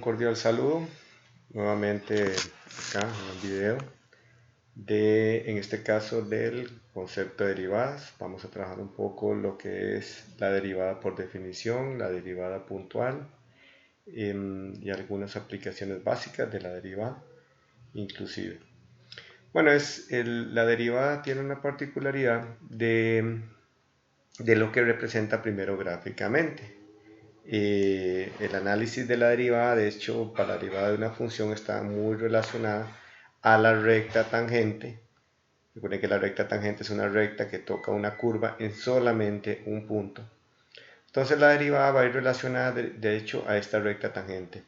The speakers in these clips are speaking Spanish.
cordial saludo nuevamente acá en el video en este caso del concepto de derivadas. Vamos a trabajar un poco lo que es la derivada por definición, la derivada puntual y algunas aplicaciones básicas de la derivada inclusive. Bueno, la derivada tiene una particularidad de lo que representa primero gráficamente. El análisis de la derivada, de hecho, para la derivada de una función está muy relacionada a la recta tangente. Recuerden que la recta tangente es una recta que toca una curva en solamente un punto. Entonces la derivada va a ir relacionada de hecho a esta recta tangente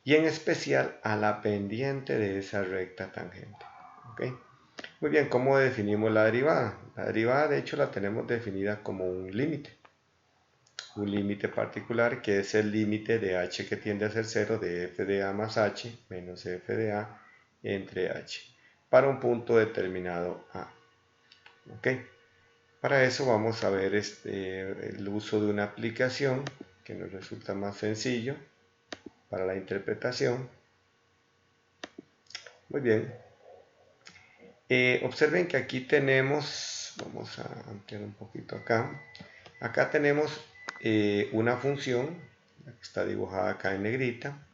y en especial a la pendiente de esa recta tangente. ¿Okay? Muy bien, ¿cómo definimos la derivada? La derivada de hecho la tenemos definida como un límite particular que es el límite de h que tiende a ser 0 de f de a más h menos f de a entre h para un punto determinado a. ¿Ok? Para eso vamos a ver el uso de una aplicación que nos resulta más sencillo para la interpretación. Muy bien. Observen que aquí tenemos, vamos a ampliar un poquito acá. Acá tenemos una función que está dibujada acá en negrita.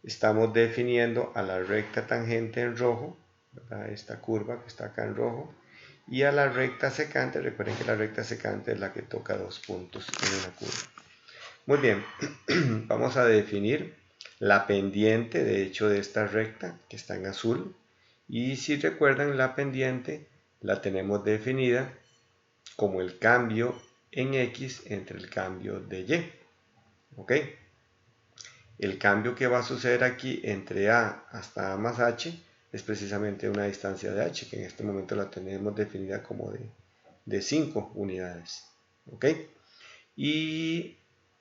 Estamos definiendo a la recta tangente en rojo, ¿verdad? Esta curva que está acá en rojo, y a la recta secante. Recuerden que la recta secante es la que toca dos puntos en una curva. Muy bien, vamos a definir la pendiente, de hecho, de esta recta que está en azul. Y si recuerdan, la pendiente la tenemos definida como el cambio en X entre el cambio de Y. ¿Ok? El cambio que va a suceder aquí entre A hasta A más H es precisamente una distancia de H, que en este momento la tenemos definida como de 5 unidades. ¿Ok? Y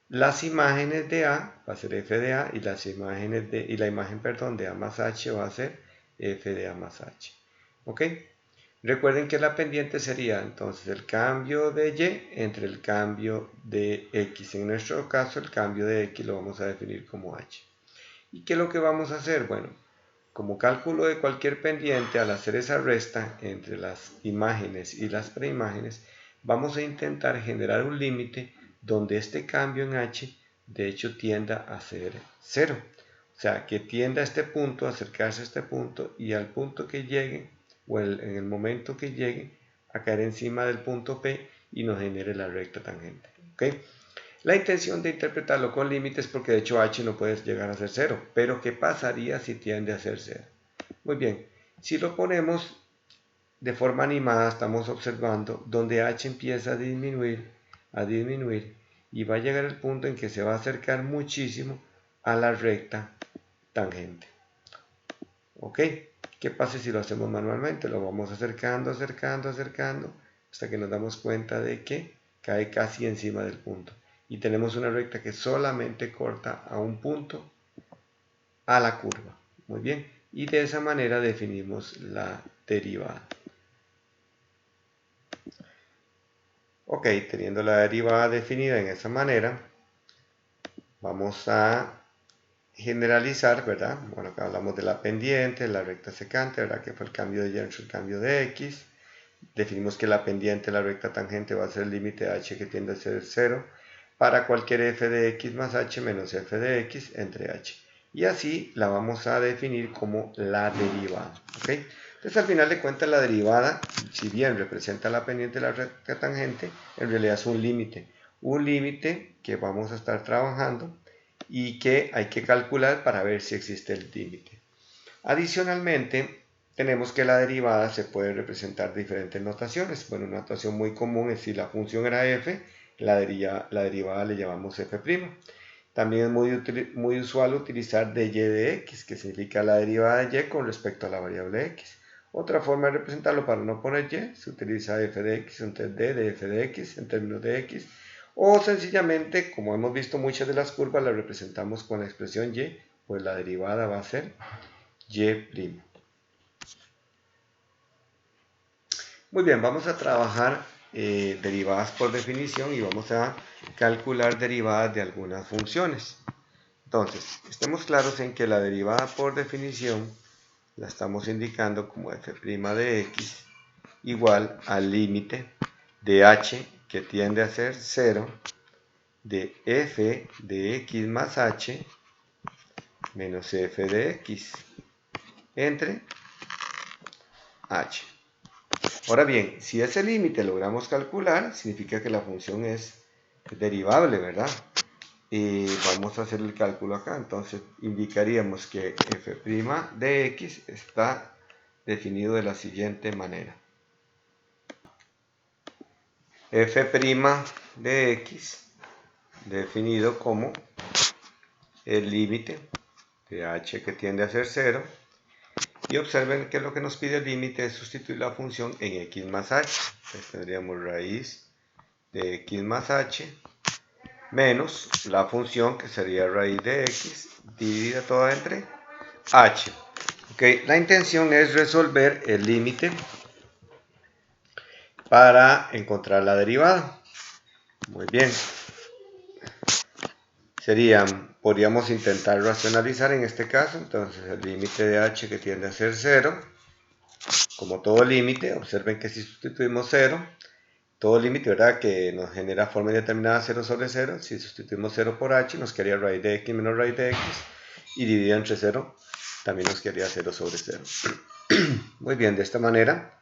las imágenes de A va a ser f de A y la imagen de A más H va a ser f de A más H. ¿Ok? Recuerden que la pendiente sería entonces el cambio de Y entre el cambio de X. En nuestro caso el cambio de X lo vamos a definir como H. ¿Y qué es lo que vamos a hacer? Bueno, como cálculo de cualquier pendiente, al hacer esa resta entre las imágenes y las preimágenes, vamos a intentar generar un límite donde este cambio en H de hecho tienda a ser 0. O sea, que tienda a este punto, a acercarse a este punto y al punto que llegue, o en el momento que llegue, a caer encima del punto P y nos genere la recta tangente. ¿Okay? La intención de interpretarlo con límites porque de hecho h no puede llegar a ser 0, pero ¿qué pasaría si tiende a ser 0? Muy bien, si lo ponemos de forma animada, estamos observando donde h empieza a disminuir y va a llegar el punto en que se va a acercar muchísimo a la recta tangente. ¿Ok? ¿Qué pasa si lo hacemos manualmente? Lo vamos acercando hasta que nos damos cuenta de que cae casi encima del punto. Y tenemos una recta que solamente corta a un punto a la curva. Muy bien. Y de esa manera definimos la derivada. Ok, teniendo la derivada definida en esa manera, vamos a generalizar, ¿verdad? Bueno, acá hablamos de la pendiente, la recta secante, ¿verdad? Que fue el cambio de Y entre el cambio de X. Definimos que la pendiente, la recta tangente, va a ser el límite de h que tiende a ser 0 para cualquier f de x más h menos f de x entre h. Y así la vamos a definir como la derivada. ¿Okay? Entonces, al final de cuentas, la derivada, si bien representa la pendiente de la recta tangente, en realidad es un límite. Un límite que vamos a estar trabajando y que hay que calcular para ver si existe el límite. Adicionalmente, tenemos que la derivada se puede representar de diferentes notaciones. Bueno, una notación muy común es si la función era f, la derivada le llamamos f'. También es muy usual utilizar dy de x, que significa la derivada de y con respecto a la variable x. Otra forma de representarlo para no poner y, se utiliza f de x, entonces d de f de x en términos de x. O sencillamente, como hemos visto muchas de las curvas, la representamos con la expresión y, pues la derivada va a ser y'. Muy bien, vamos a trabajar derivadas por definición y vamos a calcular derivadas de algunas funciones. Entonces, estemos claros en que la derivada por definición la estamos indicando como f' de x igual al límite de h que tiende a ser 0 de f de x más h menos f de x entre h. Ahora bien, si ese límite logramos calcular, significa que la función es derivable, ¿verdad? Y vamos a hacer el cálculo acá. Entonces indicaríamos que f' de x está definido de la siguiente manera. F' de x definido como el límite de h que tiende a ser 0. Y observen que lo que nos pide el límite es sustituir la función en x más h. Entonces tendríamos raíz de x más h menos la función que sería raíz de x dividida toda entre h. Okay. La intención es resolver el límite para encontrar la derivada. Muy bien. Podríamos intentar racionalizar en este caso. Entonces el límite de h que tiende a ser 0. Como todo límite, observen que si sustituimos 0, todo límite, ¿verdad?, que nos genera forma indeterminada 0 sobre 0, si sustituimos 0 por h, nos quedaría raíz de x menos raíz de x, y dividido entre 0, también nos quedaría 0 sobre 0. Muy bien, de esta manera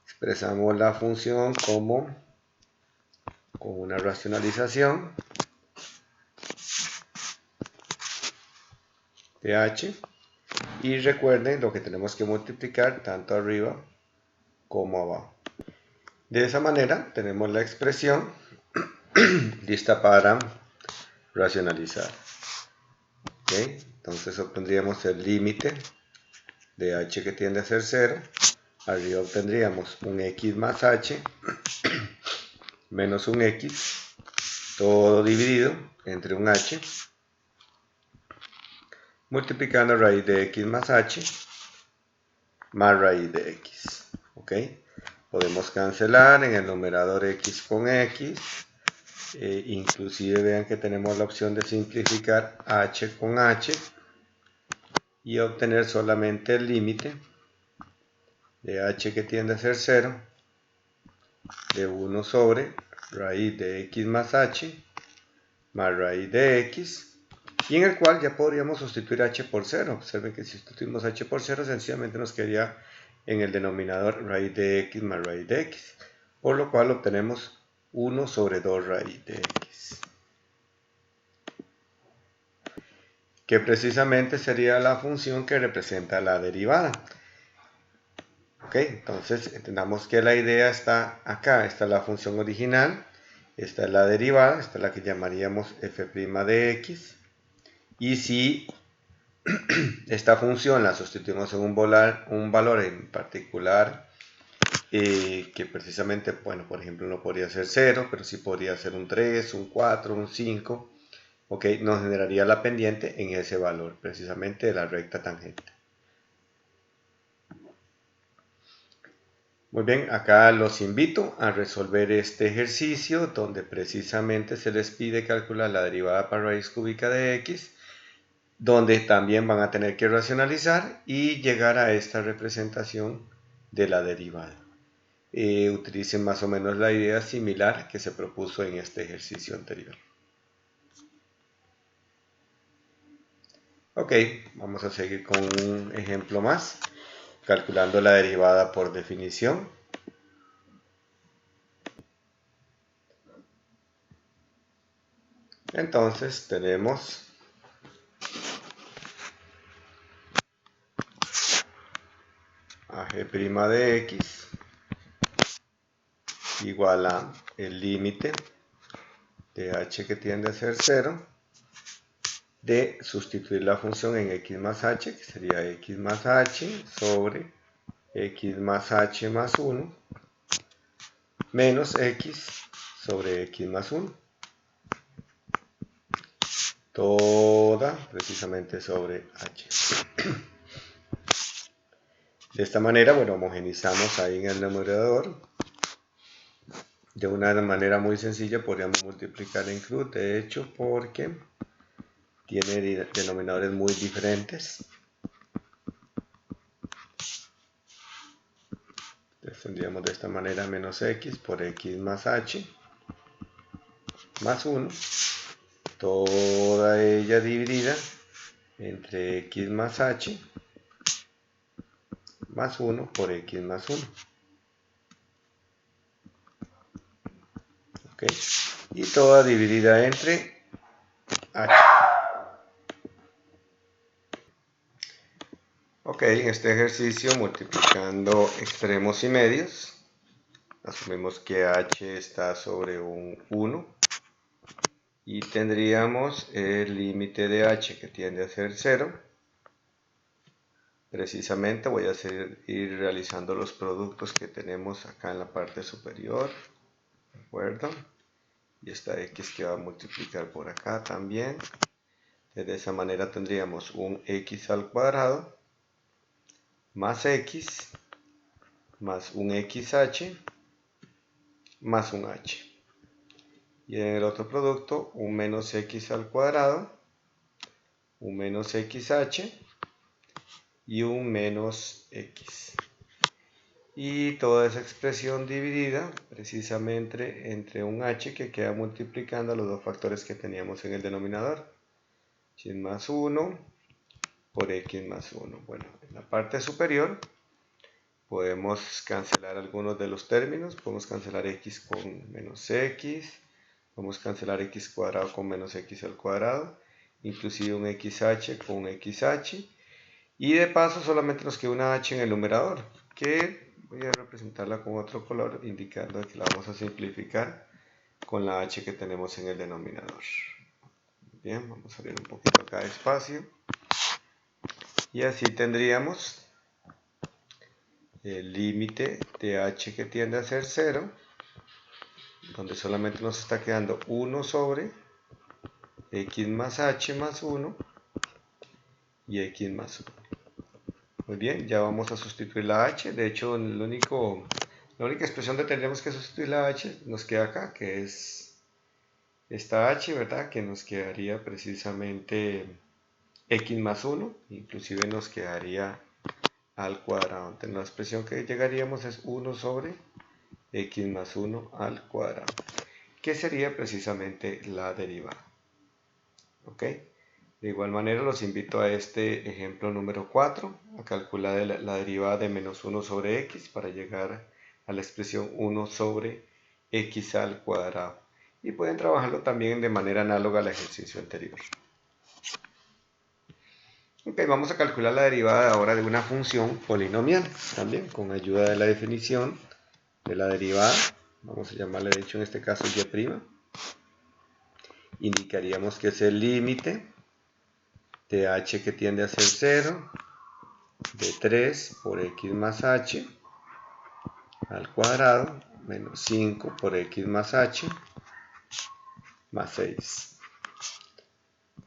expresamos la función como con una racionalización de h, y recuerden lo que tenemos que multiplicar tanto arriba como abajo. De esa manera tenemos la expresión lista para racionalizar. ¿Okay? Entonces obtendríamos el límite de h que tiende a ser 0. Arriba obtendríamos un x más h menos un x, todo dividido entre un h, multiplicando raíz de x más h más raíz de x. ¿Okay? Podemos cancelar en el numerador x con x. Inclusive vean que tenemos la opción de simplificar h con h y obtener solamente el límite de h que tiende a ser 0 de 1 sobre raíz de x más h más raíz de x, y en el cual ya podríamos sustituir h por 0. Observen que si sustituimos h por 0, sencillamente nos quedaría en el denominador raíz de x más raíz de x, por lo cual obtenemos 1 sobre 2 raíz de x, que precisamente sería la función que representa la derivada. Ok, entonces entendamos que la idea está acá. Esta es la función original, esta es la derivada, esta es la que llamaríamos f' de x. Y si esta función la sustituimos en un valor en particular, que precisamente, bueno, por ejemplo, no podría ser 0, pero sí podría ser un 3, un 4, un 5, ok, nos generaría la pendiente en ese valor, precisamente de la recta tangente. Muy bien, acá los invito a resolver este ejercicio donde precisamente se les pide calcular la derivada para raíz cúbica de x, donde también van a tener que racionalizar y llegar a esta representación de la derivada. Utilicen más o menos la idea similar que se propuso en este ejercicio anterior. Ok, vamos a seguir con un ejemplo más, calculando la derivada por definición. Entonces tenemos a g' de x igual a el límite de h que tiende a ser 0 de sustituir la función en x más h, que sería x más h sobre x más h más 1 menos x sobre x más 1, toda precisamente sobre h. De esta manera, bueno, homogenizamos ahí en el numerador. De una manera muy sencilla podríamos multiplicar en cruz, de hecho, porque tiene denominadores muy diferentes. Entonces tendríamos de esta manera menos x por x más h más 1, toda ella dividida entre x más h más 1 por x más 1. ¿Okay? Y toda dividida entre h. Ok, en este ejercicio multiplicando extremos y medios, asumimos que h está sobre un 1 y tendríamos el límite de h que tiende a ser 0. Precisamente voy a ir realizando los productos que tenemos acá en la parte superior, ¿de acuerdo? Y esta x que va a multiplicar por acá también. De esa manera tendríamos un x al cuadrado más x más un xh más un h. Y en el otro producto un menos x al cuadrado, un menos xh y un menos x. Y toda esa expresión dividida precisamente entre un h que queda multiplicando los dos factores que teníamos en el denominador. X más 1 por x más 1. Bueno, en la parte superior podemos cancelar algunos de los términos. Podemos cancelar x con menos x. Podemos cancelar x cuadrado con menos x al cuadrado. Inclusive un xh con un xh. Y de paso solamente nos queda una h en el numerador, que voy a representarla con otro color, indicando que la vamos a simplificar con la h que tenemos en el denominador. Bien, vamos a abrir un poquito acá de espacio. Y así tendríamos el límite de h que tiende a ser 0, donde solamente nos está quedando 1 sobre x más h más 1 y x más 1. Muy bien, ya vamos a sustituir la h. De hecho, la única expresión que tendríamos que sustituir la h nos queda acá, que es esta h, ¿verdad? Que nos quedaría precisamente x más 1, inclusive nos quedaría al cuadrado. Entonces la expresión que llegaríamos es 1 sobre x más 1 al cuadrado, que sería precisamente la derivada. ¿Ok? De igual manera los invito a este ejemplo número 4, a calcular la derivada de menos 1 sobre x para llegar a la expresión 1 sobre x al cuadrado. Y pueden trabajarlo también de manera análoga al ejercicio anterior. Ok, vamos a calcular la derivada ahora de una función polinomial, también con ayuda de la definición de la derivada. Vamos a llamarle, de hecho en este caso y'. Indicaríamos que es el límite de h que tiende a ser 0 de 3 por x más h al cuadrado menos 5 por x más h más 6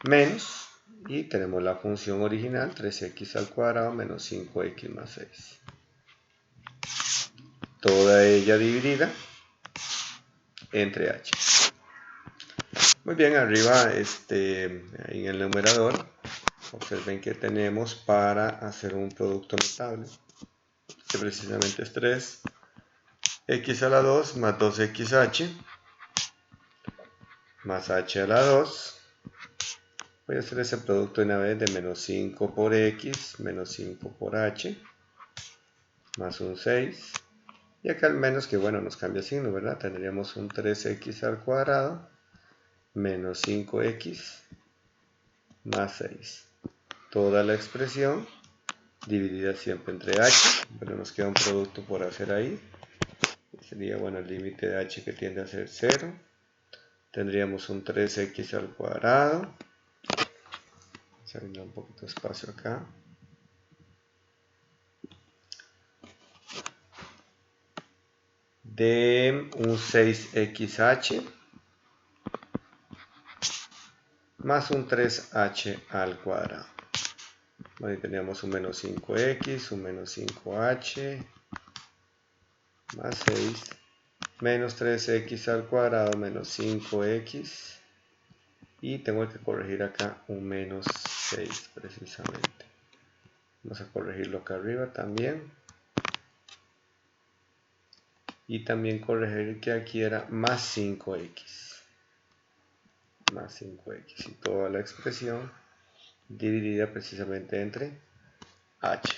menos, y tenemos la función original 3x al cuadrado menos 5x más 6, toda ella dividida entre h. Muy bien, arriba en el numerador observen que tenemos para hacer un producto notable, que precisamente es 3x a la 2 más 2xh más h a la 2. Voy a hacer ese producto de una vez de menos 5 por x menos 5 por h más un 6. Y acá al menos que bueno nos cambia signo, ¿verdad? Tendríamos un 3x al cuadrado menos 5x más 6. Toda la expresión dividida siempre entre h. Bueno, nos queda un producto por hacer ahí. Sería, bueno, el límite de h que tiende a ser 0. Tendríamos un 3x al cuadrado. Vamos a abrir un poquito de espacio acá. De un 6xh más un 3h al cuadrado. Ahí teníamos un menos 5x, un menos 5h más 6 menos 3x al cuadrado menos 5x y tengo que corregir acá un menos 6 precisamente. Vamos a corregirlo acá arriba también. Y también corregir que aquí era más 5x. Más 5x. Y toda la expresión dividida precisamente entre h.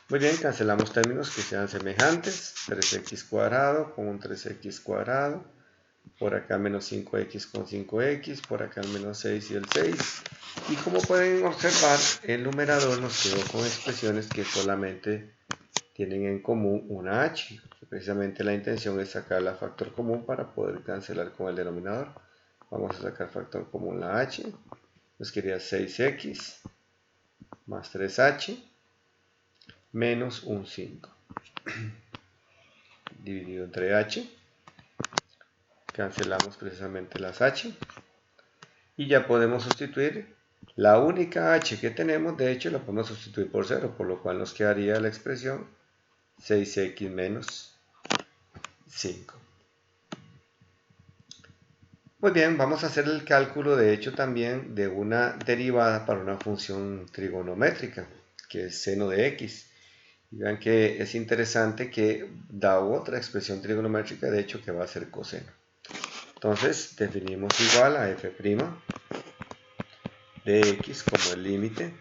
Muy bien, cancelamos términos que sean semejantes. 3x cuadrado con un 3x cuadrado. Por acá menos 5x con 5x. Por acá el menos 6 y el 6. Y como pueden observar, el numerador nos quedó con expresiones que solamente tienen en común una h. Precisamente la intención es sacar la factor común para poder cancelar con el denominador. Vamos a sacar factor común la h. Nos quedaría 6x más 3h menos un 5 dividido entre h. Cancelamos precisamente las h. Y ya podemos sustituir la única h que tenemos. De hecho, la podemos sustituir por 0, por lo cual nos quedaría la expresión 6x menos 5. Muy bien, vamos a hacer el cálculo de hecho también de una derivada para una función trigonométrica, que es seno de x. Y vean que es interesante que da otra expresión trigonométrica, de hecho, que va a ser coseno. Entonces, definimos igual a f' de x como el límite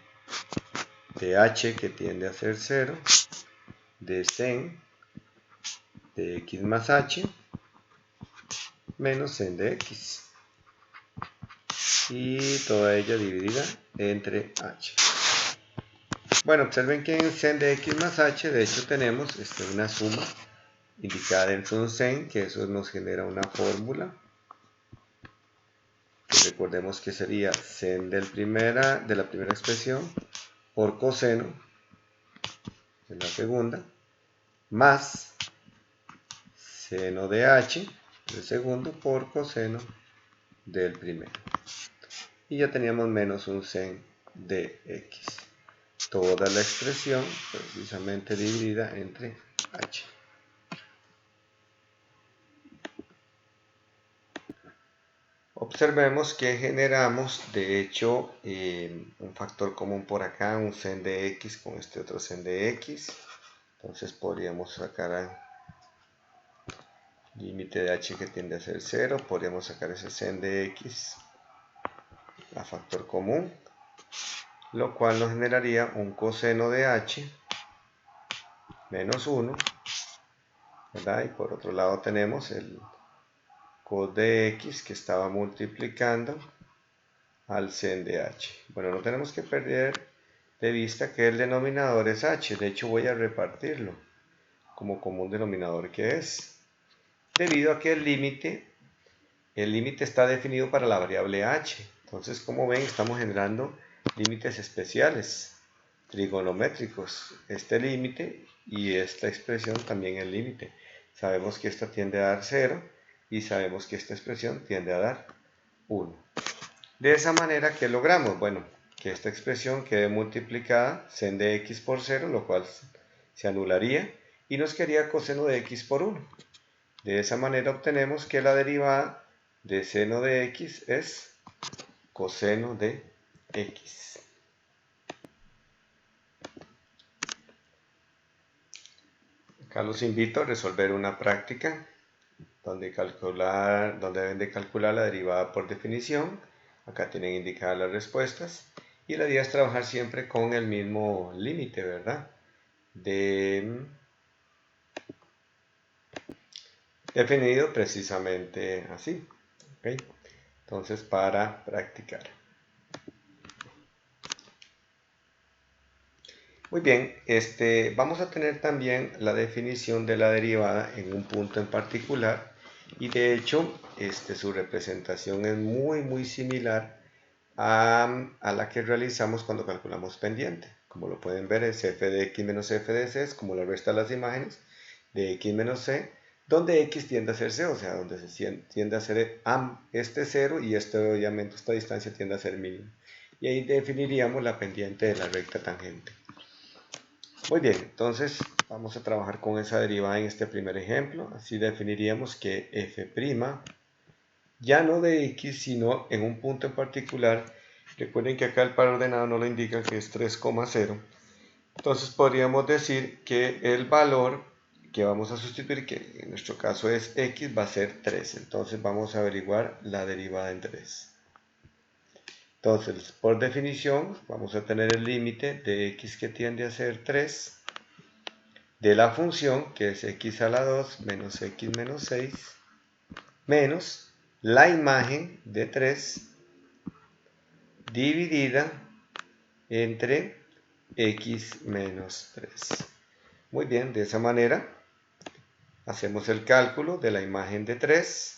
de h que tiende a ser 0, de sen de x más h, menos sen de x. Y toda ella dividida entre h. Bueno, observen que en sen de x más h, de hecho tenemos una suma indicada dentro de un sen, que eso nos genera una fórmula. Que recordemos que sería sen de la primera expresión por coseno de la segunda, más seno de h del segundo por coseno del primero. Y ya teníamos menos un sen de x. Toda la expresión precisamente dividida entre h. Observemos que generamos de hecho un factor común por acá, un sen de x con este otro sen de x. Entonces podríamos sacar al límite de h que tiende a ser 0, podríamos sacar ese sen de x a factor común, lo cual nos generaría un coseno de h menos 1, ¿verdad? Y por otro lado tenemos el cos de x que estaba multiplicando al sen de h. Bueno, no tenemos que perder de vista que el denominador es h, de hecho voy a repartirlo como común denominador que es, debido a que el límite está definido para la variable h. Entonces, como ven, estamos generando límites especiales, trigonométricos. Este límite y esta expresión también es límite. Sabemos que esta tiende a dar 0 y sabemos que esta expresión tiende a dar 1. De esa manera, ¿qué logramos? Bueno, que esta expresión quede multiplicada, sen de x por 0, lo cual se anularía, y nos quedaría coseno de x por 1. De esa manera obtenemos que la derivada de seno de x es coseno de x. Acá los invito a resolver una práctica donde deben de calcular la derivada por definición. Acá tienen indicadas las respuestas. Y la idea es trabajar siempre con el mismo límite, ¿verdad? Definido precisamente así. ¿Okay? Entonces, para practicar. Muy bien, vamos a tener también la definición de la derivada en un punto en particular y de hecho su representación es muy similar a la que realizamos cuando calculamos pendiente. Como lo pueden ver, es f de x menos f de c, es como la resta de las imágenes de x menos c, donde x tiende a ser c, o sea, donde se tiende a ser este 0 y obviamente esta distancia tiende a ser mínimo. Y ahí definiríamos la pendiente de la recta tangente. Muy bien, entonces vamos a trabajar con esa derivada en este primer ejemplo. Así definiríamos que f' ya no de x, sino en un punto en particular. Recuerden que acá el par ordenado no lo indica, que es 3,0. Entonces podríamos decir que el valor que vamos a sustituir, que en nuestro caso es x, va a ser 3. Entonces vamos a averiguar la derivada en 3. Entonces, por definición, vamos a tener el límite de x que tiende a ser 3 de la función, que es x a la 2 menos x menos 6, menos la imagen de 3 dividida entre x menos 3. Muy bien, de esa manera hacemos el cálculo de la imagen de 3,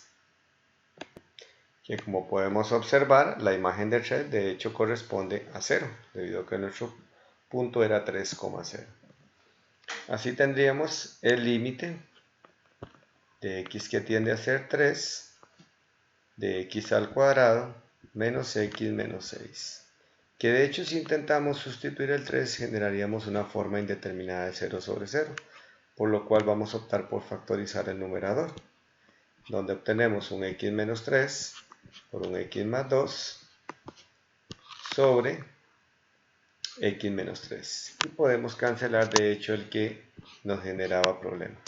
que como podemos observar, la imagen de 3 de hecho corresponde a 0, debido a que nuestro punto era 3,0. Así tendríamos el límite de x que tiende a ser 3 de x al cuadrado menos x menos 6. Que de hecho si intentamos sustituir el 3 generaríamos una forma indeterminada de 0 sobre 0, por lo cual vamos a optar por factorizar el numerador, donde obtenemos un x menos 3 por un x más 2 sobre x menos 3. Y podemos cancelar de hecho el que nos generaba problema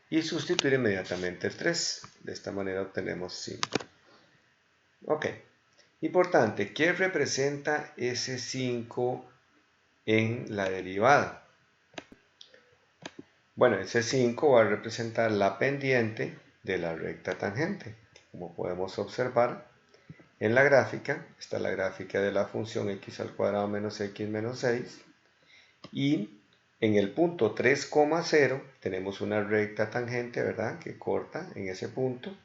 y sustituir inmediatamente el 3. De esta manera obtenemos 5. Ok. Importante, ¿qué representa ese 5 en la derivada? Bueno, ese 5 va a representar la pendiente de la recta tangente. Como podemos observar en la gráfica, está la gráfica de la función x al cuadrado menos x menos 6. Y en el punto 3,0 tenemos una recta tangente, ¿verdad? Que corta en ese punto.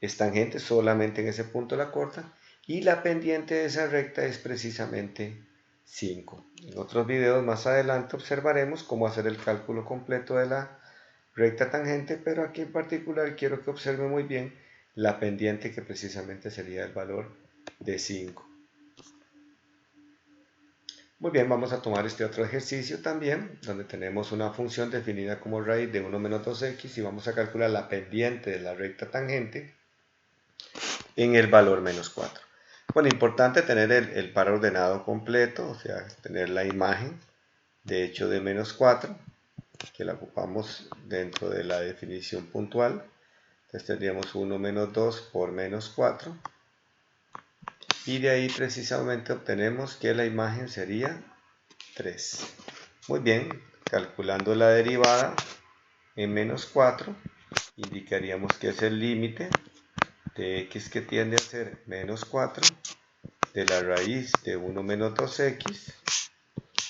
Es tangente, solamente en ese punto la corta. Y la pendiente de esa recta es precisamente 5. En otros videos más adelante observaremos cómo hacer el cálculo completo de la recta tangente, pero aquí en particular quiero que observe muy bien la pendiente, que precisamente sería el valor de 5. Muy bien, vamos a tomar este otro ejercicio también, donde tenemos una función definida como raíz de 1 menos 2x y vamos a calcular la pendiente de la recta tangente en el valor menos 4. Bueno, importante tener el par ordenado completo, o sea, tener la imagen de hecho de menos 4, que la ocupamos dentro de la definición puntual. Entonces tendríamos 1 menos 2 por menos 4. Y de ahí precisamente obtenemos que la imagen sería 3. Muy bien, calculando la derivada en menos 4, indicaríamos que es el límite de x que tiende a ser menos 4 de la raíz de 1 menos 2x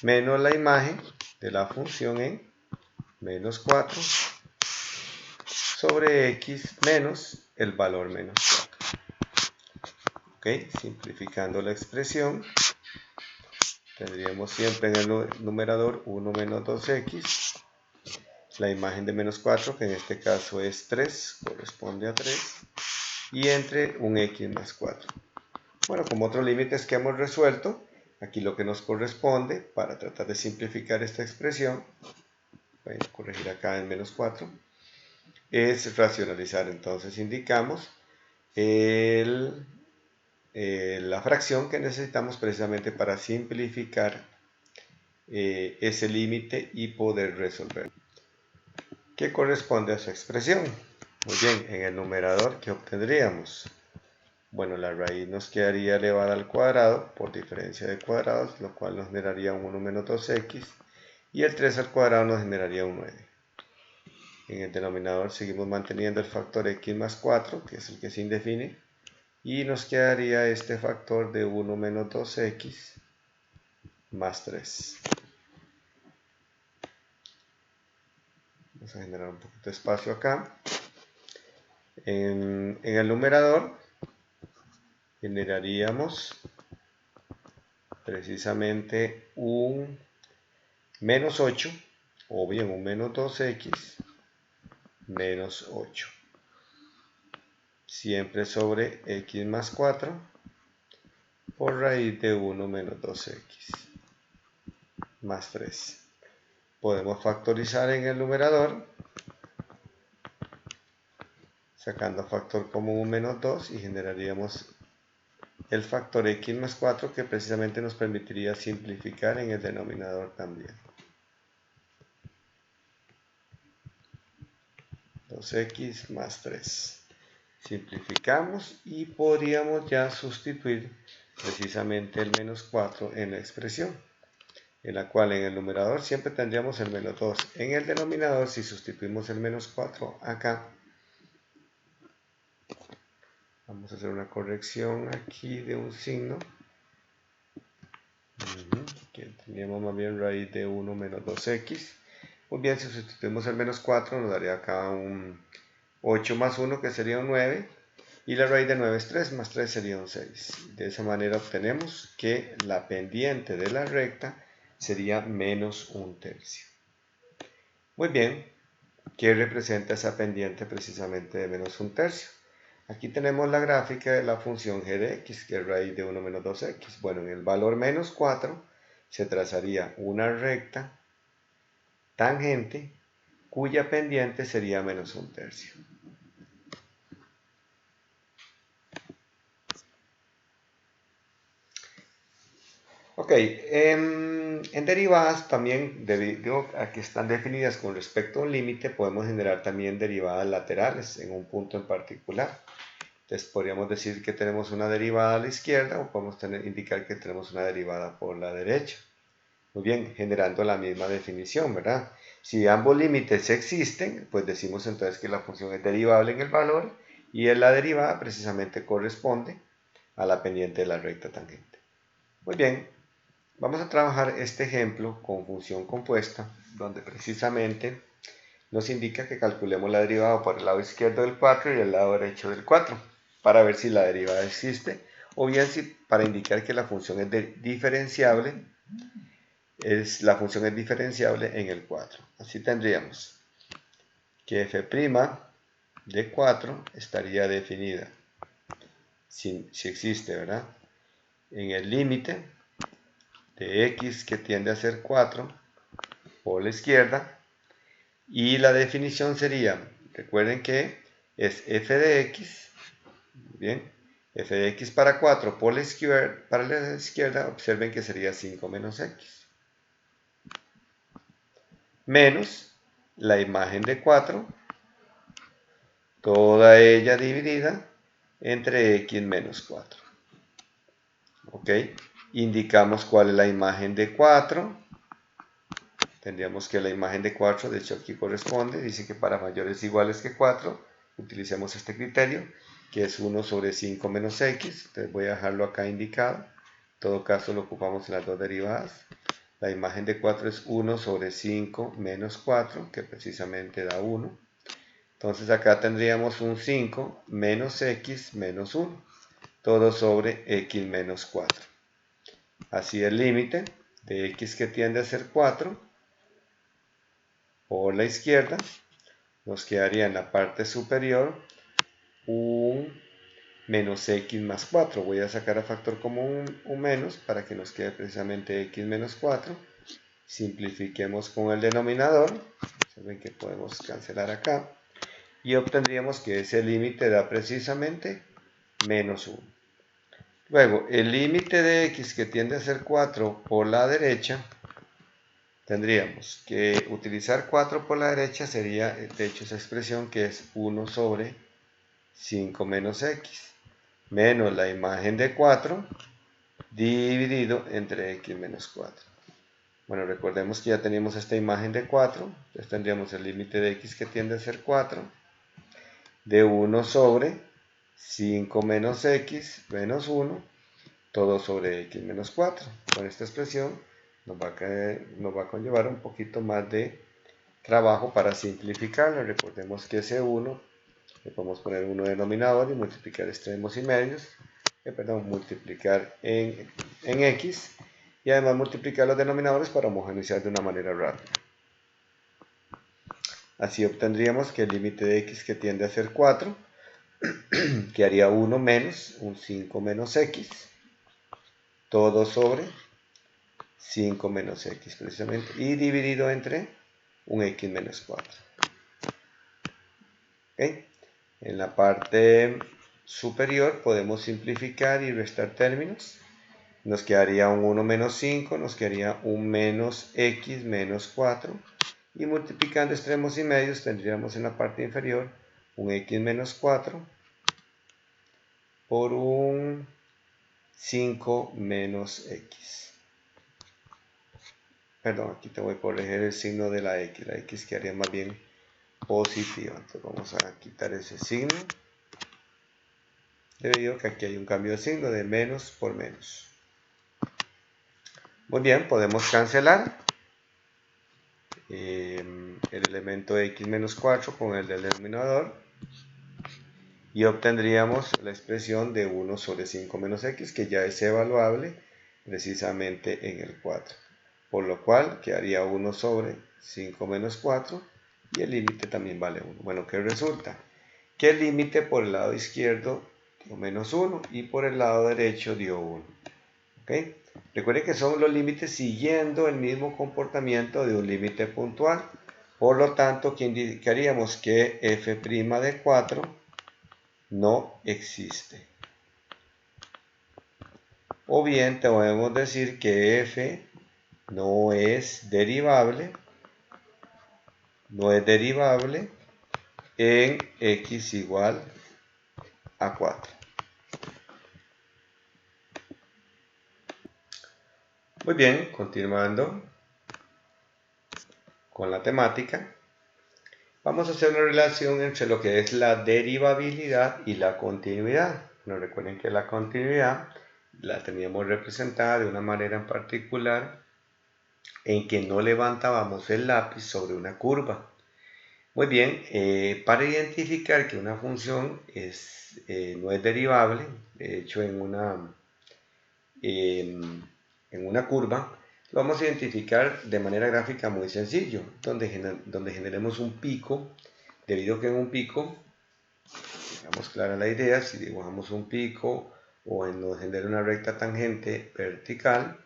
menos la imagen de la función en menos 4 sobre x menos el valor menos 4. Ok, simplificando la expresión, tendríamos siempre en el numerador 1 menos 2x, la imagen de menos 4, que en este caso es 3, corresponde a 3, y entre un x más 4. Bueno, como otros límites que hemos resuelto, aquí lo que nos corresponde, para tratar de simplificar esta expresión, voy a corregir acá en menos 4, es racionalizar. Entonces indicamos la fracción que necesitamos precisamente para simplificar ese límite y poder resolver. ¿Qué corresponde a esa expresión? Muy bien, en el numerador, ¿qué obtendríamos? Bueno, la raíz nos quedaría elevada al cuadrado por diferencia de cuadrados, lo cual nos generaría un 1 menos 2x, y el 3 al cuadrado nos generaría un 9. En el denominador seguimos manteniendo el factor x más 4, que es el que se indefine, y nos quedaría este factor de 1 menos 2x más 3. Vamos a generar un poquito de espacio acá. En el numerador generaríamos precisamente un menos 8, o bien un menos 2x menos 8. Siempre sobre x más 4 por raíz de 1 menos 2x más 3. Podemos factorizar en el numerador, sacando factor común un menos 2 y generaríamos el factor x más 4 que precisamente nos permitiría simplificar en el denominador también. 2x más 3. Simplificamos y podríamos ya sustituir precisamente el menos 4 en la expresión, en la cual en el numerador siempre tendríamos el menos 2. En el denominador, si sustituimos el menos 4 acá, vamos a hacer una corrección aquí de un signo. Que teníamos más bien raíz de 1 menos 2x. Muy bien, si sustituimos el menos 4 nos daría acá un 8 más 1 que sería un 9. Y la raíz de 9 es 3, más 3 sería un 6. De esa manera obtenemos que la pendiente de la recta sería menos un tercio. Muy bien, ¿qué representa esa pendiente precisamente de menos un tercio? Aquí tenemos la gráfica de la función g de x, que es raíz de 1 menos 2x. Bueno, en el valor menos 4 se trazaría una recta tangente cuya pendiente sería menos un tercio. Ok, en derivadas también, debido a que están definidas con respecto a un límite, podemos generar también derivadas laterales en un punto en particular. Entonces podríamos decir que tenemos una derivada a la izquierda o podemos indicar que tenemos una derivada por la derecha. Muy bien, generando la misma definición, ¿verdad? Si ambos límites existen, pues decimos entonces que la función es derivable en el valor y la derivada precisamente corresponde a la pendiente de la recta tangente. Muy bien, vamos a trabajar este ejemplo con función compuesta, donde precisamente nos indica que calculemos la derivada por el lado izquierdo del 4 y el lado derecho del 4, para ver si la derivada existe, o bien si para indicar que la función es diferenciable, la función es diferenciable en el 4. Así tendríamos que f' de 4 estaría definida, si existe, ¿verdad? En el límite de x que tiende a ser 4 por la izquierda, y la definición sería, recuerden que es f de x, bien, f de x para 4 por la izquierda, observen que sería 5 menos x, menos la imagen de 4, toda ella dividida entre x menos 4. Ok, indicamos cuál es la imagen de 4. Tendríamos que la imagen de 4, de hecho aquí corresponde, dice que para mayores iguales que 4, utilicemos este criterio, que es 1 sobre 5 menos x. Entonces voy a dejarlo acá indicado. En todo caso lo ocupamos en las dos derivadas. La imagen de 4 es 1 sobre 5 menos 4, que precisamente da 1. Entonces acá tendríamos un 5 menos x menos 1, todo sobre x menos 4. Así el límite de x que tiende a ser 4 por la izquierda, nos quedaría en la parte superior un menos x más 4. Voy a sacar a factor común un menos para que nos quede precisamente x menos 4. Simplifiquemos con el denominador. Saben que podemos cancelar acá. Y obtendríamos que ese límite da precisamente menos 1. Luego, el límite de x que tiende a ser 4 por la derecha, tendríamos que utilizar 4 por la derecha, sería de hecho esa expresión que es 1 sobre 5 menos x, menos la imagen de 4 dividido entre x menos 4. Bueno, recordemos que ya teníamos esta imagen de 4, entonces tendríamos el límite de x que tiende a ser 4, de 1 sobre 5 menos x menos 1, todo sobre x menos 4. Con esta expresión nos va a conllevar un poquito más de trabajo para simplificarla. Recordemos que ese 1 le podemos poner 1 denominador y multiplicar extremos y medios, multiplicar en x, y además multiplicar los denominadores para homogeneizar de una manera rápida. Así obtendríamos que el límite de x que tiende a ser 4 quedaría 1 menos un 5 menos x, todo sobre 5 menos x precisamente, y dividido entre un x menos 4. ¿Okay? En la parte superior podemos simplificar y restar términos. Nos quedaría un 1 menos 5, nos quedaría un menos x menos 4. Y multiplicando extremos y medios tendríamos en la parte inferior un x menos 4 por un 5 menos x. Perdón, aquí te voy a corregir el signo de la x. La x quedaría más bien positiva. Entonces vamos a quitar ese signo, debido a que aquí hay un cambio de signo de menos por menos. Muy bien, podemos cancelar el elemento x menos 4 con el del denominador y obtendríamos la expresión de 1 sobre 5 menos x, que ya es evaluable precisamente en el 4. Por lo cual quedaría 1 sobre 5 menos 4 y el límite también vale 1. Bueno, ¿qué resulta? Que el límite por el lado izquierdo dio menos 1 y por el lado derecho dio 1. ¿Okay? Recuerden que son los límites siguiendo el mismo comportamiento de un límite puntual. Por lo tanto, ¿qué indicaríamos? Que f' de 4 no existe. O bien podemos decir que f no es derivable en x igual a 4. Muy bien, continuando con la temática, vamos a hacer una relación entre lo que es la derivabilidad y la continuidad. Bueno, recuerden que la continuidad la teníamos representada de una manera en particular en que no levantábamos el lápiz sobre una curva. Muy bien, para identificar que una función no es derivable, de hecho en una curva, lo vamos a identificar de manera gráfica muy sencillo, donde generemos un pico, debido a que en un pico, digamos clara la idea, si dibujamos un pico o nos genera una recta tangente vertical,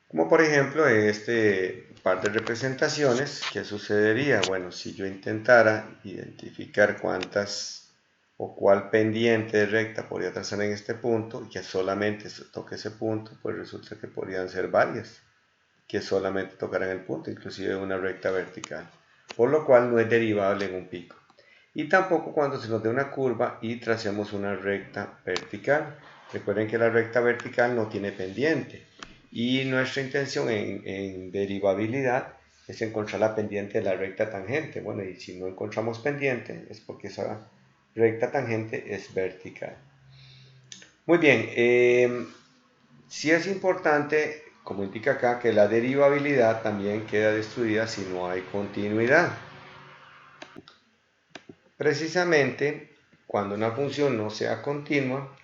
como por ejemplo en este par de representaciones, ¿qué sucedería? Bueno, si yo intentara identificar cuántas o cuál pendiente de recta podría trazar en este punto y que solamente toque ese punto, pues resulta que podrían ser varias que solamente tocaran el punto, inclusive una recta vertical, por lo cual no es derivable en un pico. Y tampoco cuando se nos dé una curva y tracemos una recta vertical. Recuerden que la recta vertical no tiene pendiente y nuestra intención en derivabilidad es encontrar la pendiente de la recta tangente. Bueno, y si no encontramos pendiente es porque esa recta tangente es vertical. Muy bien, sí es importante, como indica acá, que la derivabilidad también queda destruida si no hay continuidad. Precisamente, cuando una función no sea continua,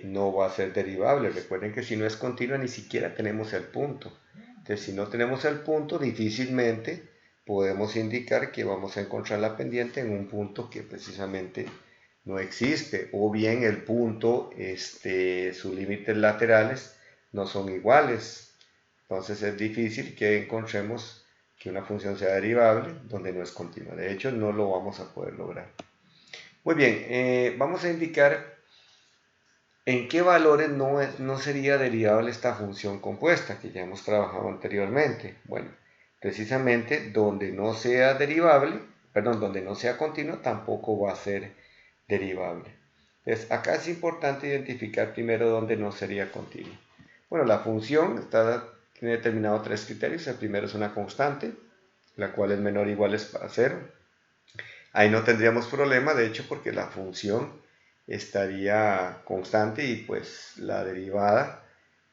no va a ser derivable. Recuerden que si no es continua ni siquiera tenemos el punto. Entonces, si no tenemos el punto, difícilmente podemos indicar que vamos a encontrar la pendiente en un punto que precisamente no existe. O bien el punto, sus límites laterales no son iguales. Entonces es difícil que encontremos que una función sea derivable donde no es continua. De hecho, no lo vamos a poder lograr. Muy bien, vamos a indicar en qué valores no sería derivable esta función compuesta que ya hemos trabajado anteriormente. Bueno, precisamente donde no sea derivable, perdón, donde no sea continua, tampoco va a ser derivable. Entonces, acá es importante identificar primero dónde no sería continua. Bueno, la función tiene determinado 3 criterios. El primero es una constante, la cual es menor o igual a 0. Ahí no tendríamos problema, de hecho, porque la función estaría constante y pues la derivada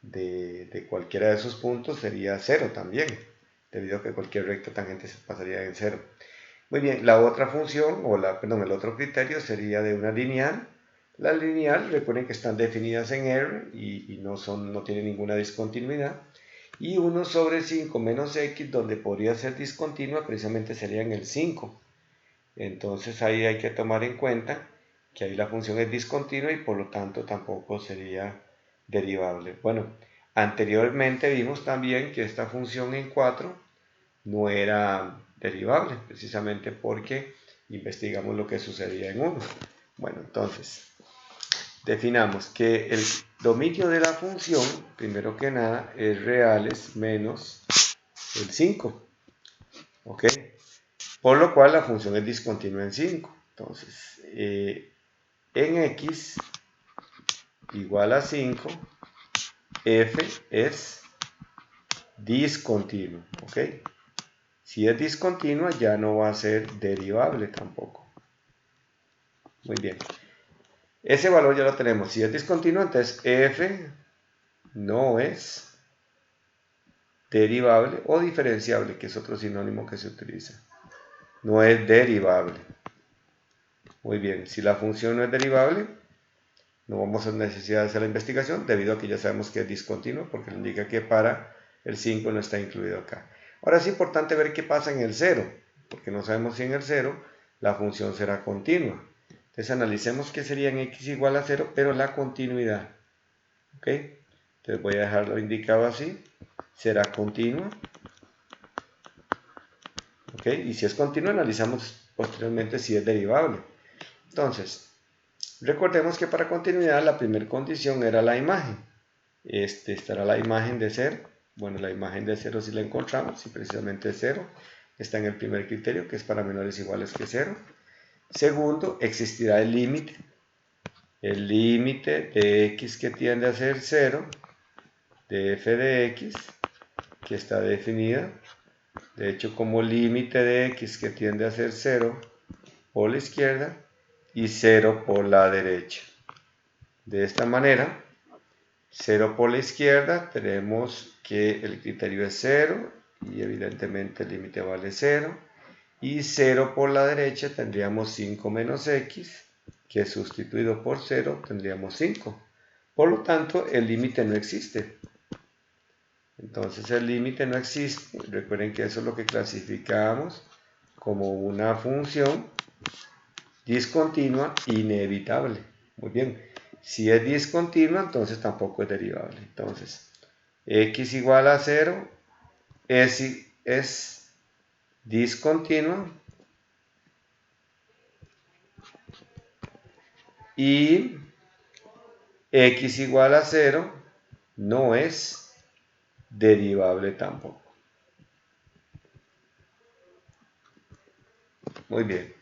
de cualquiera de esos puntos sería 0 también, debido a que cualquier recta tangente se pasaría en 0. Muy bien, la otra función, el otro criterio sería de una lineal. La lineal, recuerden que están definidas en R y no tienen ninguna discontinuidad. Y 1 sobre 5 menos x, donde podría ser discontinua, precisamente sería en el 5. Entonces ahí hay que tomar en cuenta que ahí la función es discontinua y por lo tanto tampoco sería derivable. Bueno, anteriormente vimos también que esta función en 4 no era derivable, precisamente porque investigamos lo que sucedía en 1. Bueno, entonces, definamos que el dominio de la función, primero que nada, es reales menos el 5. ¿Ok? Por lo cual la función es discontinua en 5. Entonces, en x igual a 5, f es discontinuo. ¿Ok? Si es discontinua, ya no va a ser derivable tampoco. Muy bien. Ese valor ya lo tenemos. Si es discontinuo, entonces f no es derivable o diferenciable, que es otro sinónimo que se utiliza. No es derivable. Muy bien. Si la función no es derivable, no vamos a necesidad de hacer la investigación, debido a que ya sabemos que es discontinuo, porque indica que para el 5 no está incluido acá. Ahora es importante ver qué pasa en el 0, porque no sabemos si en el 0 la función será continua. Entonces analicemos qué sería en x igual a 0, pero la continuidad. ¿Ok? Entonces voy a dejarlo indicado así. Será continua. ¿Ok? Y si es continua, analizamos posteriormente si es derivable. Entonces, recordemos que para continuidad la primera condición era la imagen. Estará la imagen de 0. Bueno, la imagen de 0 si la encontramos, si precisamente es 0, está en el primer criterio, que es para menores o iguales que 0. Segundo, existirá el límite. El límite de x que tiende a ser 0, de f de x, que está definida, de hecho, como límite de x que tiende a ser 0 por la izquierda y 0 por la derecha. De esta manera, 0 por la izquierda, tenemos que el criterio es 0 y evidentemente el límite vale 0. Y 0 por la derecha tendríamos 5 menos x, que sustituido por 0 tendríamos 5. Por lo tanto, el límite no existe. Entonces el límite no existe. Recuerden que eso es lo que clasificamos como una función discontinua inevitable. Muy bien. Si es discontinua, entonces tampoco es derivable. Entonces, x igual a 0 es discontinua y x igual a 0 no es derivable tampoco. Muy bien.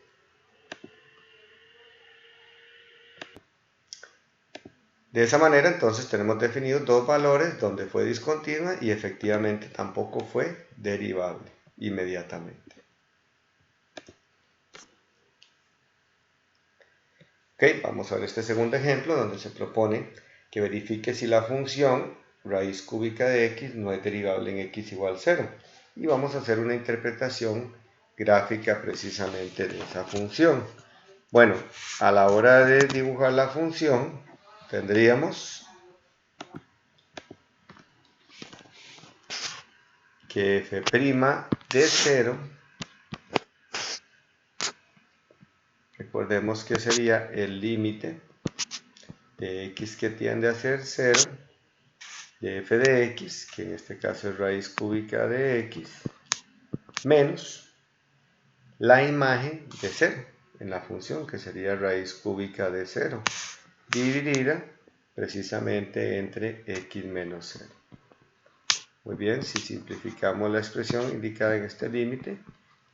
De esa manera entonces tenemos definidos dos valores donde fue discontinua y efectivamente tampoco fue derivable inmediatamente. Ok, vamos a ver este segundo ejemplo donde se propone que verifique si la función raíz cúbica de x no es derivable en x igual a 0. Y vamos a hacer una interpretación gráfica precisamente de esa función. Bueno, a la hora de dibujar la función tendríamos que f' de 0, recordemos que sería el límite de x que tiende a ser 0, de f de x, que en este caso es raíz cúbica de x, menos la imagen de 0 en la función, que sería raíz cúbica de 0, dividida precisamente entre x menos 0. Muy bien, si simplificamos la expresión indicada en este límite,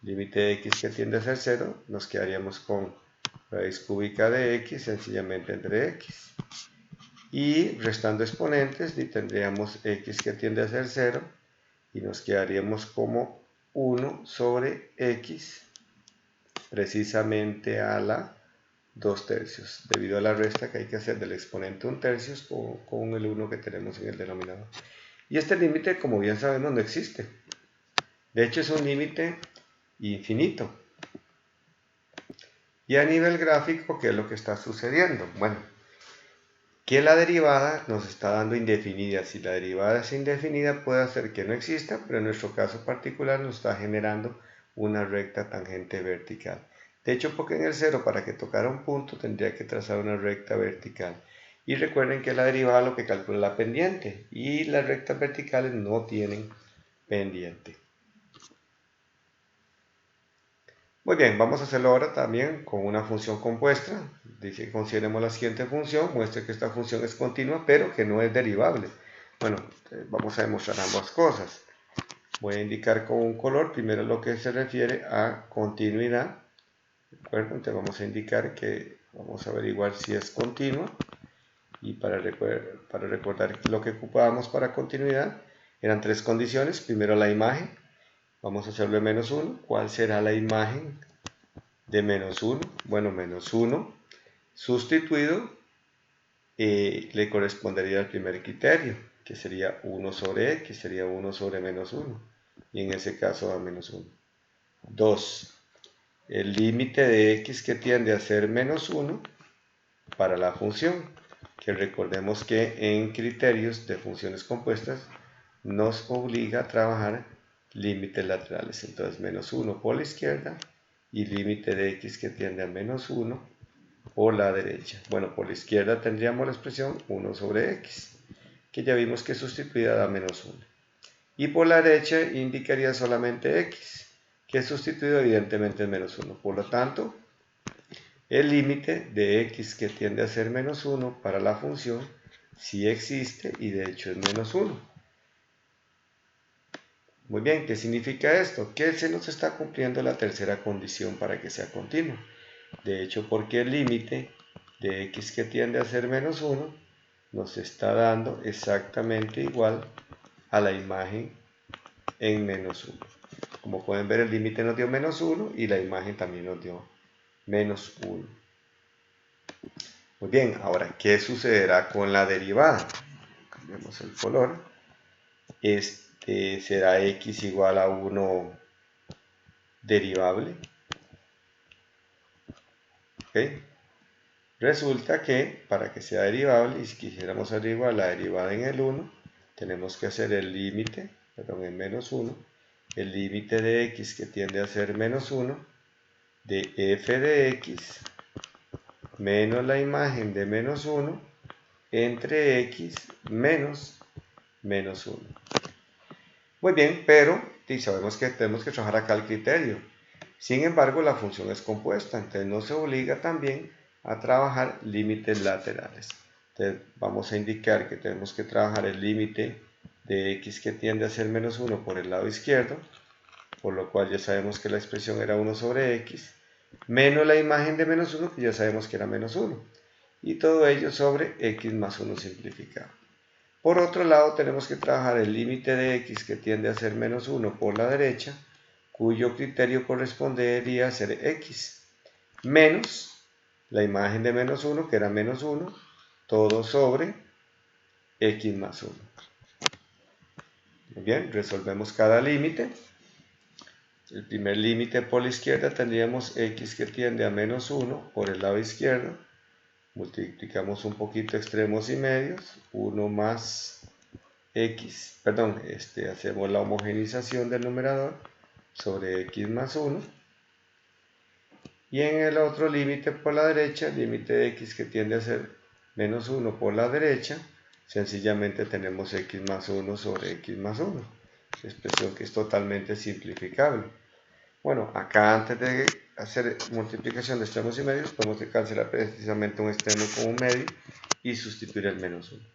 límite de x que tiende a ser 0, nos quedaríamos con raíz cúbica de x sencillamente entre x. Y restando exponentes, tendríamos x que tiende a ser 0 y nos quedaríamos como 1 sobre x precisamente a la 2 tercios, debido a la resta que hay que hacer del exponente 1 tercios con el 1 que tenemos en el denominador. Y este límite, como bien sabemos, no existe. De hecho, es un límite infinito. Y a nivel gráfico, ¿qué es lo que está sucediendo? Bueno, que la derivada nos está dando indefinida. Si la derivada es indefinida, puede hacer que no exista, pero en nuestro caso particular nos está generando una recta tangente vertical. De hecho, porque en el 0, para que tocara un punto, tendría que trazar una recta vertical. Y recuerden que la derivada lo que calcula es la pendiente, y las rectas verticales no tienen pendiente. Muy bien, vamos a hacerlo ahora también con una función compuesta. Dice que consideremos la siguiente función, muestre que esta función es continua, pero que no es derivable. Bueno, vamos a demostrar ambas cosas. Voy a indicar con un color, primero lo que se refiere a continuidad. ¿De acuerdo? Entonces vamos a indicar que vamos a averiguar si es continua. Y para recordar lo que ocupábamos para continuidad, eran tres condiciones. Primero la imagen. Vamos a hacerlo de menos 1. ¿Cuál será la imagen de menos 1? Bueno, menos 1 sustituido le correspondería al primer criterio, que sería 1 sobre x, sería 1 sobre menos 1. Y en ese caso a menos 1. 2. El límite de x que tiende a ser menos 1 para la función, que recordemos que en criterios de funciones compuestas nos obliga a trabajar límites laterales. Entonces menos 1 por la izquierda y límite de x que tiende a menos 1 por la derecha. Bueno, por la izquierda tendríamos la expresión 1 sobre x, que ya vimos que sustituida da menos 1. Y por la derecha indicaría solamente x, que sustituido evidentemente es menos 1. Por lo tanto, el límite de x que tiende a ser menos 1 para la función sí existe y de hecho es menos 1. Muy bien, ¿qué significa esto? Que se nos está cumpliendo la tercera condición para que sea continua. De hecho, porque el límite de x que tiende a ser menos 1 nos está dando exactamente igual a la imagen en menos 1. Como pueden ver, el límite nos dio menos 1 y la imagen también nos dio menos 1. Muy bien, ahora, ¿qué sucederá con la derivada? Cambiamos el color. Será x igual a 1 derivable. ¿Okay? Resulta que para que sea derivable, y si quisiéramos averiguar la derivada en el 1, tenemos que hacer el límite, en menos 1, el límite de x que tiende a ser menos 1, de f de x, menos la imagen de menos 1, entre x menos menos 1. Muy bien, pero sabemos que tenemos que trabajar acá el criterio. Sin embargo, la función es compuesta, entonces nos obliga también a trabajar límites laterales. Entonces vamos a indicar que tenemos que trabajar el límite de x que tiende a ser menos 1 por el lado izquierdo, por lo cual ya sabemos que la expresión era 1 sobre x, menos la imagen de menos 1, que ya sabemos que era menos 1, y todo ello sobre x más 1 simplificado. Por otro lado, tenemos que trabajar el límite de x que tiende a ser menos 1 por la derecha, cuyo criterio correspondería a ser x, menos la imagen de menos 1, que era menos 1, todo sobre x más 1. Muy bien, resolvemos cada límite. El primer límite por la izquierda tendríamos x que tiende a menos 1 por el lado izquierdo. Multiplicamos un poquito extremos y medios, 1 más x, hacemos la homogeneización del numerador sobre x más 1. Y en el otro límite por la derecha, límite de x que tiende a ser menos 1 por la derecha, sencillamente tenemos x más 1 sobre x más 1. Expresión que es totalmente simplificable. Bueno, acá antes de hacer multiplicación de extremos y medios, podemos cancelar precisamente un extremo con un medio y sustituir el menos 1.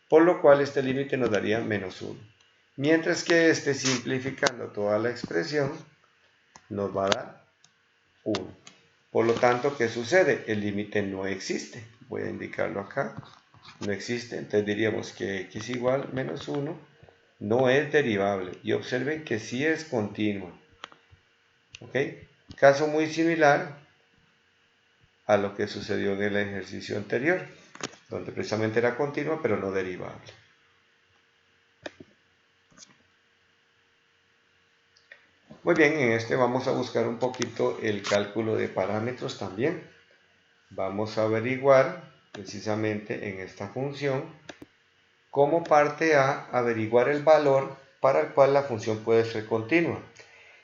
Por lo cual este límite nos daría menos 1. Mientras que simplificando toda la expresión, nos va a dar 1. Por lo tanto, ¿qué sucede? El límite no existe. Voy a indicarlo acá. No existe. Entonces diríamos que x igual menos 1 no es derivable. Y observen que sí es continua. ¿Ok? Caso muy similar a lo que sucedió en el ejercicio anterior, donde precisamente era continua pero no derivable. Muy bien, en este vamos a buscar un poquito el cálculo de parámetros también. Vamos a averiguar precisamente en esta función como parte A averiguar el valor para el cual la función puede ser continua.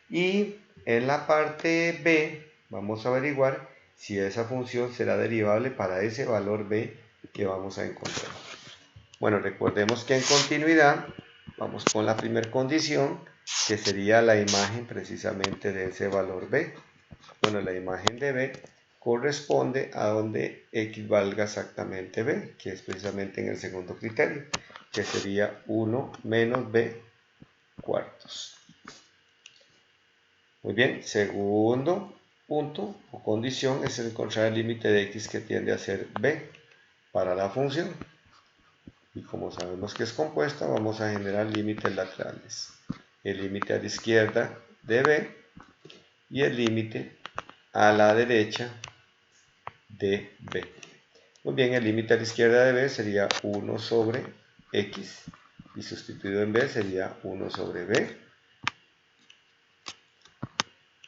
Y en la parte B vamos a averiguar si esa función será derivable para ese valor B que vamos a encontrar. Bueno, recordemos que en continuidad vamos con la primera condición, que sería la imagen precisamente de ese valor B. Bueno, la imagen de b corresponde a donde x valga exactamente b, que es precisamente en el segundo criterio, que sería 1 menos b cuartos. Muy bien, segundo punto o condición es encontrar el límite de x que tiende a ser b para la función. Y como sabemos que es compuesta, vamos a generar límites laterales. El límite a la izquierda de b y el límite a la derecha de b. Muy bien, el límite a la izquierda de b sería 1 sobre x y sustituido en b sería 1 sobre b.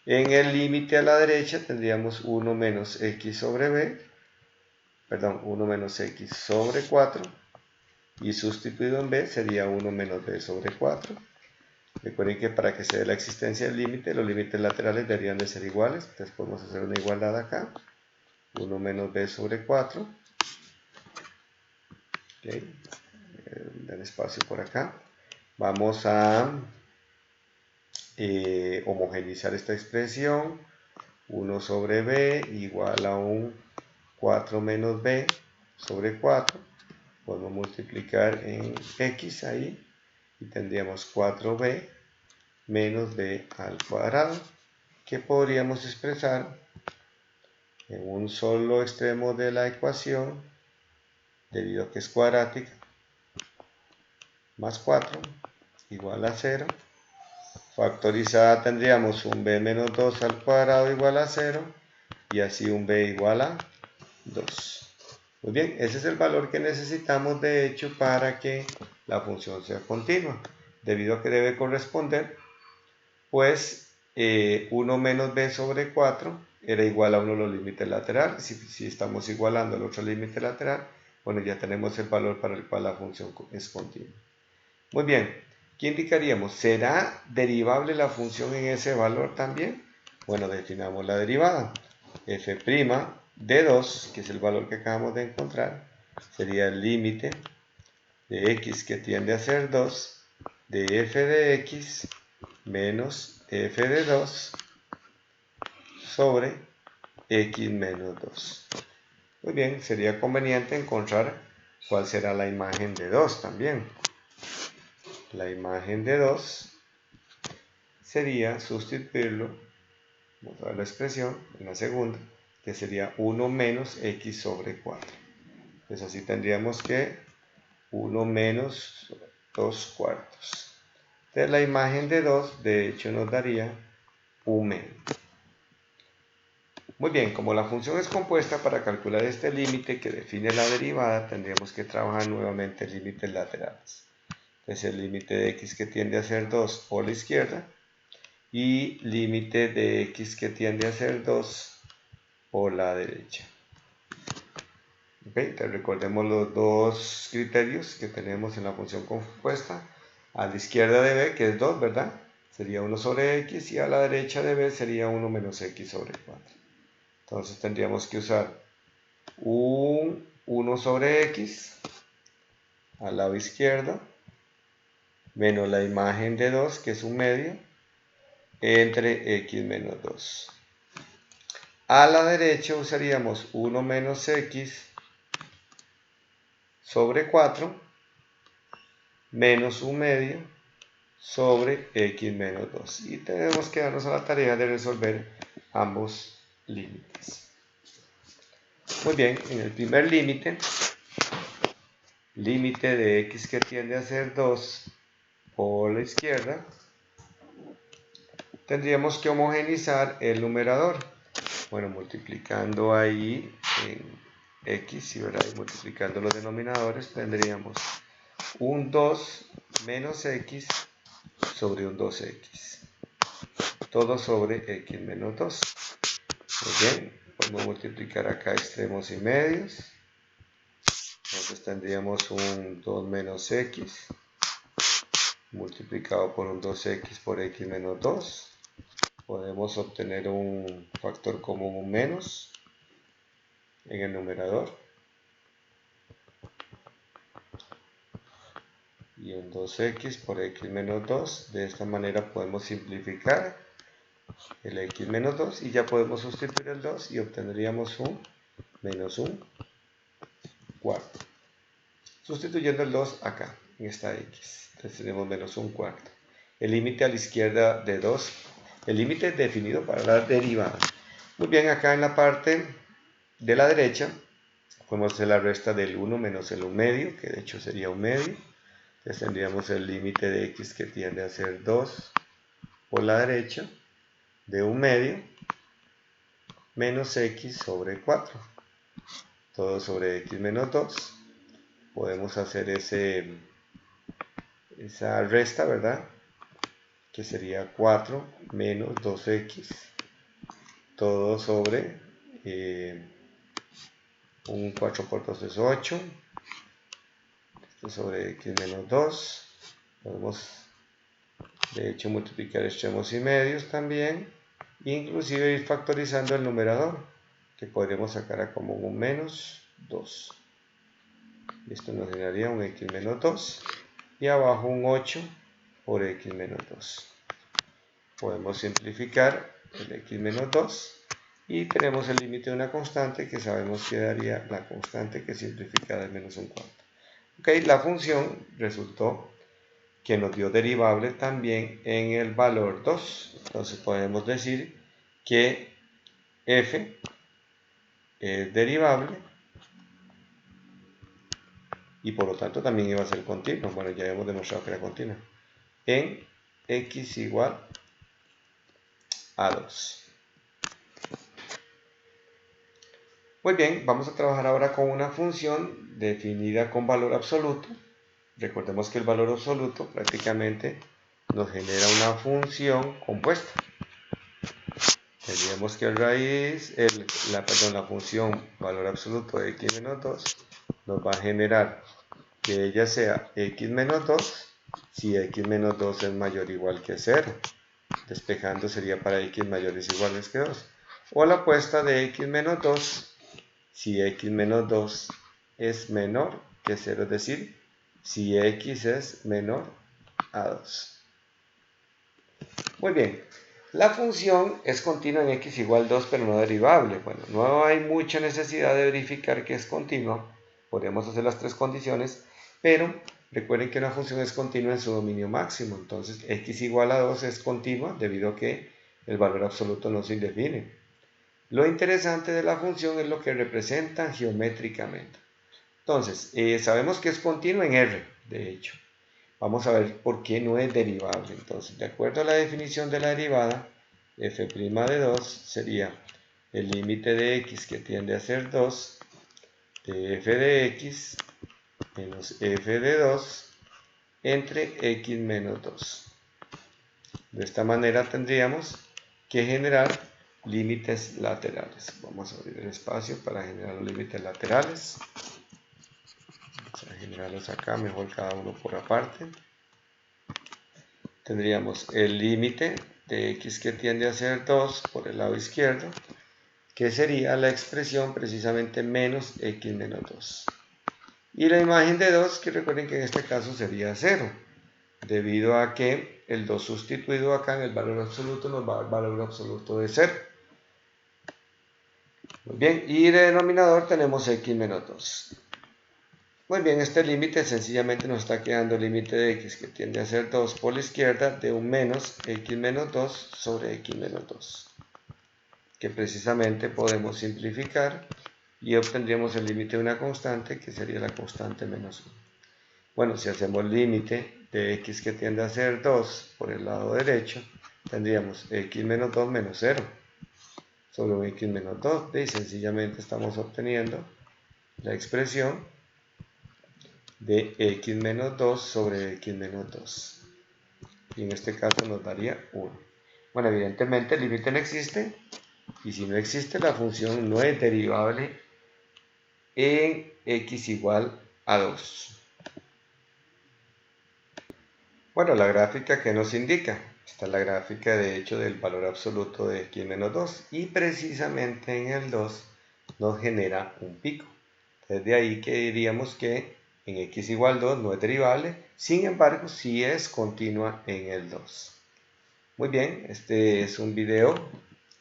En el límite a la derecha tendríamos 1 menos x sobre b, perdón, 1 menos x sobre 4 y sustituido en b sería 1 menos b sobre 4. Recuerden que para que se dé la existencia del límite, los límites laterales deberían de ser iguales, entonces podemos hacer una igualdad acá, 1 menos b sobre 4. Okay. Den espacio por acá. Vamos a homogeneizar esta expresión. 1 sobre b igual a un 4 menos b sobre 4. Podemos multiplicar en x ahí y tendríamos 4b menos b al cuadrado, que podríamos expresar en un solo extremo de la ecuación, debido a que es cuadrática, más 4 igual a 0. Factorizada tendríamos un b menos 2 al cuadrado igual a 0 y así un b igual a 2. Muy bien, ese es el valor que necesitamos de hecho para que la función sea continua, debido a que debe corresponder, pues 1 menos b sobre 4 era igual a uno de los límites laterales. Si estamos igualando el otro límite lateral, bueno, ya tenemos el valor para el cual la función es continua. Muy bien, ¿qué indicaríamos? ¿Será derivable la función en ese valor también? Bueno, definamos la derivada. F' de 2, que es el valor que acabamos de encontrar, sería el límite de x que tiende a ser 2 de f de x menos f de 2 sobre x menos 2. Muy bien, sería conveniente encontrar cuál será la imagen de 2 también. La imagen de 2 sería sustituirlo, vamos a ver la expresión en la segunda, que sería 1 menos x sobre 4. Entonces así tendríamos que 1 menos 2 cuartos. Entonces la imagen de 2 de hecho nos daría 1 menos. Muy bien, como la función es compuesta, para calcular este límite que define la derivada tendríamos que trabajar nuevamente límites laterales. Entonces el límite de x que tiende a ser 2 por la izquierda y límite de x que tiende a ser 2 por la derecha. Okay, entonces recordemos los dos criterios que tenemos en la función compuesta. A la izquierda de b, que es 2, ¿verdad? Sería 1 sobre x, y a la derecha de b sería 1 menos x sobre 4. Entonces tendríamos que usar un 1 sobre x al lado izquierdo, menos la imagen de 2, que es un medio, entre x menos 2. A la derecha usaríamos 1 menos x sobre 4 menos un medio sobre x menos 2. Y tenemos que darnos a la tarea de resolver ambos límites. Muy bien, en el primer límite, límite de x que tiende a ser 2 por la izquierda, tendríamos que homogeneizar el numerador. Bueno, multiplicando ahí en x, ¿verdad? Y multiplicando los denominadores, tendríamos un 2 menos x sobre un 2x. Todo sobre x menos 2. Muy bien, podemos multiplicar acá extremos y medios. Entonces tendríamos un 2 menos x multiplicado por un 2x por x menos 2. Podemos obtener un factor común, un menos, en el numerador. Y un 2x por x menos 2. De esta manera podemos simplificar el x menos 2 y ya podemos sustituir el 2 y obtendríamos un menos un cuarto. Sustituyendo el 2 acá, en esta x, entonces tenemos menos un cuarto. El límite a la izquierda de 2, el límite definido para la derivada. Muy bien, acá en la parte de la derecha podemos hacer la resta del 1 menos el 1 medio, que de hecho sería 1 medio. Entonces tendríamos el límite de x que tiende a ser 2 por la derecha, de 1 medio, menos x sobre 4. Todo sobre x menos 2. Podemos hacer esa resta, ¿verdad? Que sería 4 menos 2x, todo sobre un 4 por 2 es 8, esto sobre x menos 2, podemos de hecho multiplicar extremos y medios también, e inclusive ir factorizando el numerador, que podríamos sacar a como un menos 2, esto nos generaría un x menos 2, y abajo un 8 por x menos 2. Podemos simplificar el x menos 2 y tenemos el límite de una constante que sabemos que daría la constante que simplificada es menos un cuarto. Ok, la función resultó que nos dio derivable también en el valor 2. Entonces podemos decir que f es derivable y por lo tanto también iba a ser continua. Bueno, ya hemos demostrado que era continua. En x igual a 2. Muy bien, vamos a trabajar ahora con una función definida con valor absoluto. Recordemos que el valor absoluto prácticamente nos genera una función compuesta. Tendríamos que la función valor absoluto de x menos 2 nos va a generar que ella sea x menos 2 si x menos 2 es mayor o igual que 0. Despejando sería para x mayores o iguales que 2. O la apuesta de x menos 2 si x menos 2 es menor que 0, es decir, si x es menor a 2. Muy bien, la función es continua en x igual 2, pero no derivable. Bueno, no hay mucha necesidad de verificar que es continua. Podríamos hacer las tres condiciones, pero recuerden que una función es continua en su dominio máximo. Entonces, x igual a 2 es continua debido a que el valor absoluto no se indefine. Lo interesante de la función es lo que representa geométricamente. Entonces, sabemos que es continua en R, de hecho. Vamos a ver por qué no es derivable. Entonces, de acuerdo a la definición de la derivada, f' de 2 sería el límite de x que tiende a ser 2 de f de x menos f de 2 entre x menos 2. De esta manera tendríamos que generar límites laterales. Vamos a abrir el espacio para generar los límites laterales. Vamos a generarlos acá, mejor cada uno por aparte. Tendríamos el límite de x que tiende a ser 2 por el lado izquierdo, que sería la expresión precisamente menos x menos 2. Y la imagen de 2, que recuerden que en este caso sería 0, debido a que el 2 sustituido acá en el valor absoluto nos va a dar valor absoluto de 0. Muy bien, y de denominador tenemos x menos 2. Muy bien, este límite sencillamente nos está quedando el límite de x que tiende a ser 2 por la izquierda de un menos x menos 2 sobre x menos 2. Que precisamente podemos simplificar y obtendríamos el límite de una constante que sería la constante menos 1. Bueno, si hacemos límite de x que tiende a ser 2 por el lado derecho, tendríamos x menos 2 menos 0 sobre un x menos 2, y sencillamente estamos obteniendo la expresión de x menos 2 sobre x menos 2. Y en este caso nos daría 1. Bueno, evidentemente el límite no existe, y si no existe la función no es derivable en x igual a 2. Bueno, la gráfica que nos indica, esta es la gráfica de hecho del valor absoluto de x menos 2 y precisamente en el 2 nos genera un pico. Desde ahí que diríamos que en x igual 2 no es derivable, sin embargo sí es continua en el 2. Muy bien, este es un video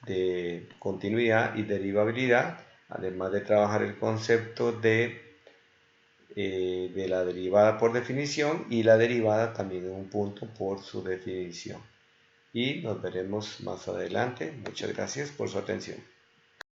de continuidad y derivabilidad, además de trabajar el concepto de la derivada por definición y la derivada también en un punto por su definición. Y nos veremos más adelante. Muchas gracias por su atención.